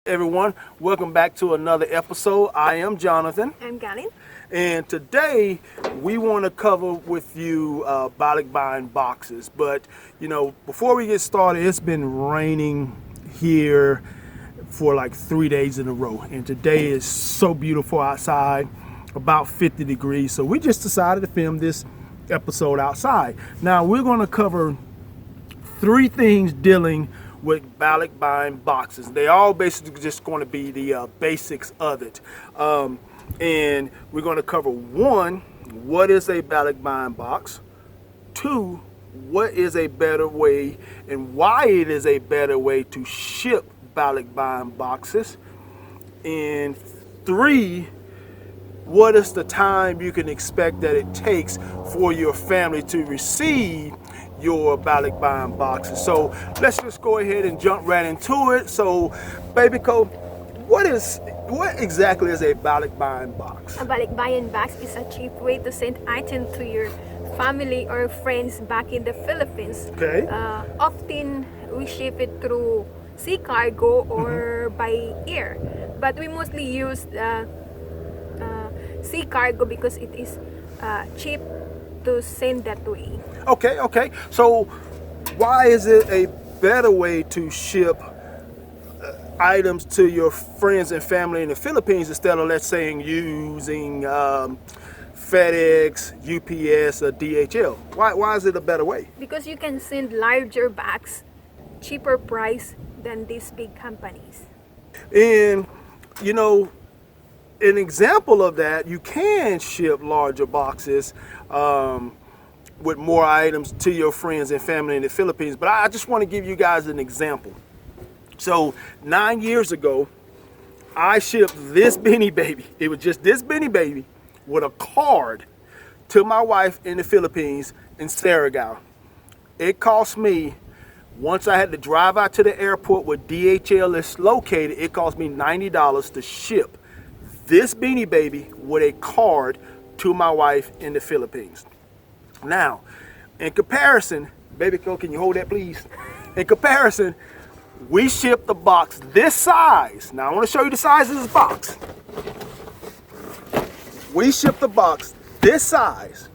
Everyone, welcome back to another episode. I am Jonathan. I'm Galen. And today we want to cover with you BALIKBAYAN boxes. But, you know, before we get started, it's been raining here for like 3 days in a row. And today is so beautiful outside, about 50 degrees. So we just decided to film this episode outside. Now, we're going to cover 3 things dealing with BALIKBAYAN boxes. They all basically just going to be the basics of it. And we're going to cover 1, what is a BALIKBAYAN box? 2, what is a better way and why it is a better way to ship BALIKBAYAN boxes? And 3, what is the time you can expect that it takes for your family to receive your BALIKBAYAN boxes? So let's just go ahead and jump right into it. So, Baby Co, what exactly is a BALIKBAYAN box? A BALIKBAYAN box is a cheap way to send items to your family or friends back in the Philippines. Okay. Often we ship it through sea cargo or by air, but we mostly use sea cargo because it is cheap to send that way. Okay. So why is it a better way to ship items to your friends and family in the Philippines instead of, let's say, using FedEx, UPS, or DHL? Why is it a better way? Because you can send larger bags, cheaper price than these big companies. And, you know, an example of that, you can ship larger boxes with more items to your friends and family in the Philippines. But I just want to give you guys an example. So 9 years ago, I shipped this Beanie Baby. It was just this Beanie Baby with a card to my wife in the Philippines in Surigao. It cost me, once I had to drive out to the airport where DHL is located, it cost me $90 to ship this Beanie Baby with a card to my wife in the Philippines. Now, in comparison, Baby Co, can you hold that please? In comparison, we shipped the box this size. Now I want to show you the size of this box. We shipped the box this size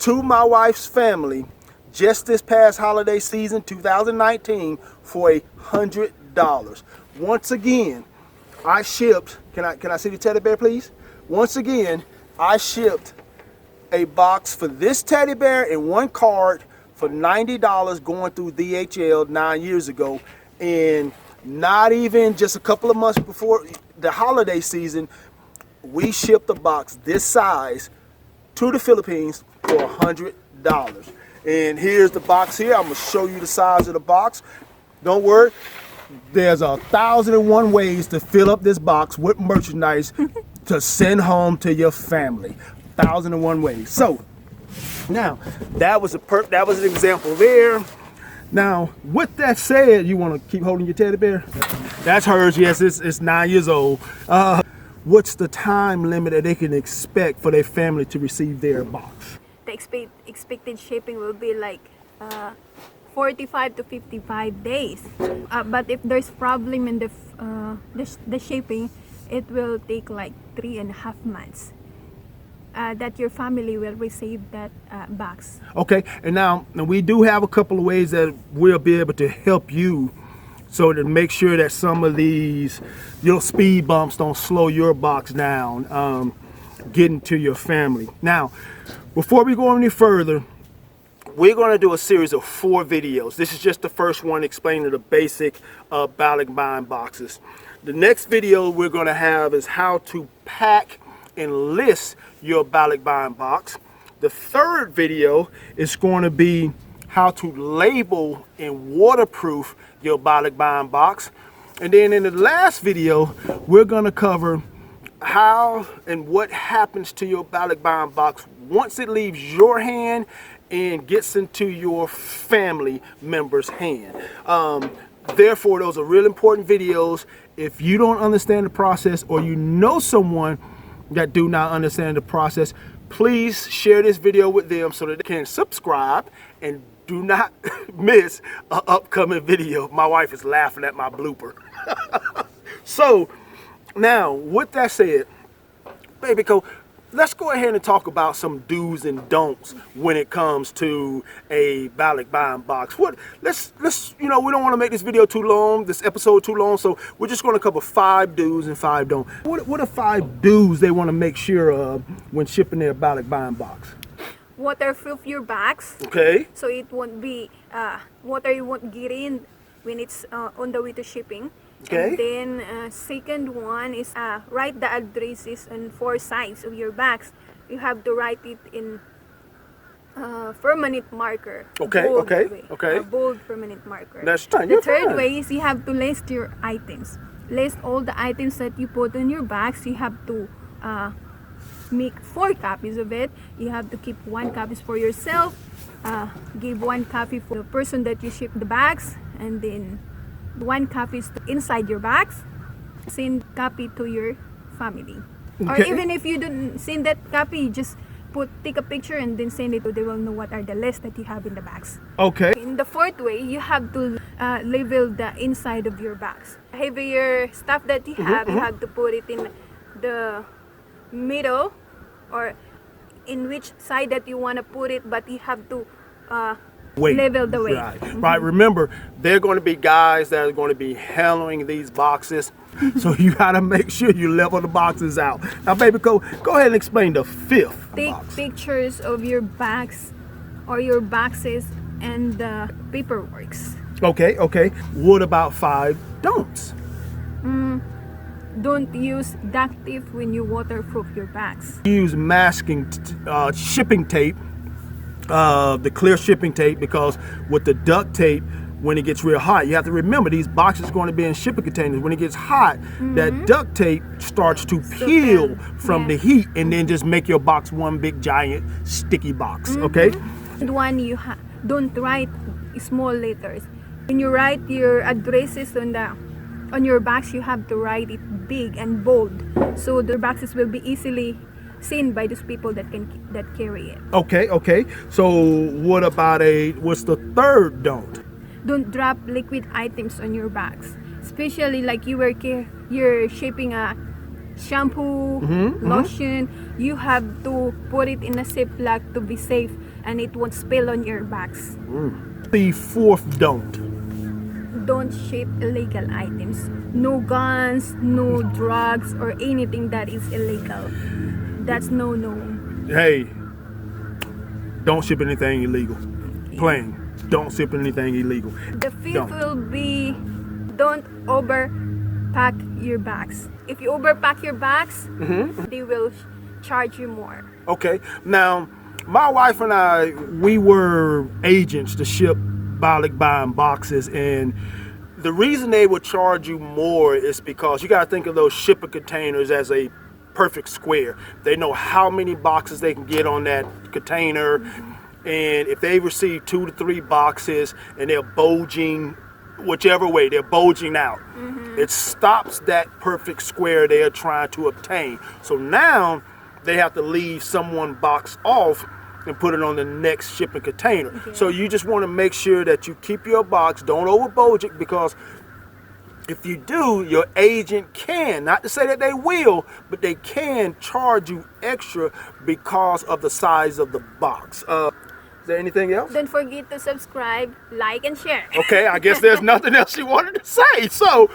to my wife's family just this past holiday season, 2019, for $100. Once again, I shipped, can I see the teddy bear please? Once again, I shipped a box for this teddy bear and 1 card for $90 going through DHL 9 years ago. And not even just a couple of months before the holiday season, we shipped a box this size to the Philippines for $100. And here's the box here. I'm gonna show you the size of the box. Don't worry. There's 1,001 ways to fill up this box with merchandise to send home to your family. 1,001 ways. So now that was an example there. Now, with that said, you want to keep holding your teddy bear? That's hers. Yes, it's 9 years old. What's the time limit that they can expect for their family to receive their box? The expected shipping will be like 45 to 55 days. But if there's problem in the shipping, it will take like 3.5 months. That your family will receive that box. Okay, and now we do have a couple of ways that we'll be able to help you, so to make sure that some of these speed bumps don't slow your box down getting to your family. Now, before we go any further, we're going to do a series of 4 videos. This is just the first one explaining the basic BALIKBAYAN boxes. The next video we're going to have is how to pack and list your BALIKBAYAN box. The third video is going to be how to label and waterproof your BALIKBAYAN box. And then in the last video, we're going to cover how and what happens to your BALIKBAYAN box once it leaves your hand and gets into your family member's hand. Therefore, those are real important videos. If you don't understand the process, or you know someone that do not understand the process, please share this video with them so that they can subscribe and do not miss an upcoming video. My wife is laughing at my blooper. So now, with that said, baby Co, let's go ahead and talk about some do's and don'ts when it comes to a BALIKBAYAN box. Let's we don't want to make this video too long, this episode too long, so we're just going to cover 5 do's and 5 don'ts. What are 5 do's they want to make sure of when shipping their BALIKBAYAN box? Waterproof your bags. Okay. So it won't be water won't get in when it's on the way to shipping. Okay. And then second one is write the addresses on 4 sides of your bags. You have to write it in permanent marker. Okay, bold okay, way, okay. Bold permanent marker. That's fine. The third way is you have to list your items. List all the items that you put on your bags. You have to make 4 copies of it. You have to keep 1 copy for yourself. Give 1 copy for the person that you ship the bags, and then 1 copy is inside your bags. Send copy to your family. Or Okay. even if you don't send that copy, just take a picture and then send it so they will know what are the lists that you have in the bags. Okay. In the 4th way, you have to label the inside of your bags. Heavier stuff that you have, you have to put it in the middle or in which side that you want to put it, but you have to level the weight. Right. Right. Remember, there are going to be guys that are going to be handling these boxes, so you got to make sure you level the boxes out. Now, baby, go ahead and explain the 5th Take box. pictures of your bags or your boxes and the paperworks. Okay. Okay. What about 5 don'ts? Don't use duct tape when you waterproof your bags. Use masking shipping tape, the clear shipping tape, because with the duct tape, when it gets real hot, you have to remember these boxes are going to be in shipping containers. When it gets hot, that duct tape starts to peel from the heat and then just make your box one big giant sticky box. Okay. And one, don't write small letters. When you write your addresses on your box, you have to write it big and bold, so the boxes will be easily seen by those people that carry it. Okay. Okay. So what about what's the 3rd don't? Don't drop liquid items on your bags, especially like you're shipping a shampoo, lotion. You have to put it in a Ziploc to be safe and it won't spill on your bags. The 4th don't. Don't ship illegal items. No guns, no drugs, or anything that is illegal. That's no. Hey, don't ship anything illegal. Plain. Don't ship anything illegal. The 5th will be don't overpack your bags. If you overpack your bags, they will charge you more. Okay. Now, my wife and I, we were agents to ship BALIKBAYAN boxes, and the reason they would charge you more is because you got to think of those shipping containers as a perfect square. They know how many boxes they can get on that container, and if they receive 2 to 3 boxes and they're bulging whichever way, they're bulging out, it stops that perfect square they are trying to obtain. So now they have to leave someone box off and put it on the next shipping container. Okay. So you just want to make sure that you keep your box, don't over bulge it, because if you do, your agent can, not to say that they will, but they can charge you extra because of the size of the box. Is there anything else? Don't forget to subscribe, like, and share. Okay, I guess there's nothing else you wanted to say. So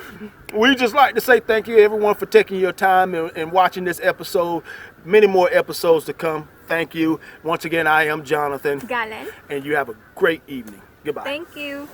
we just like to say thank you everyone for taking your time and watching this episode. Many more episodes to come. Thank you. Once again, I am Jonathan. Galen. And you have a great evening. Goodbye. Thank you.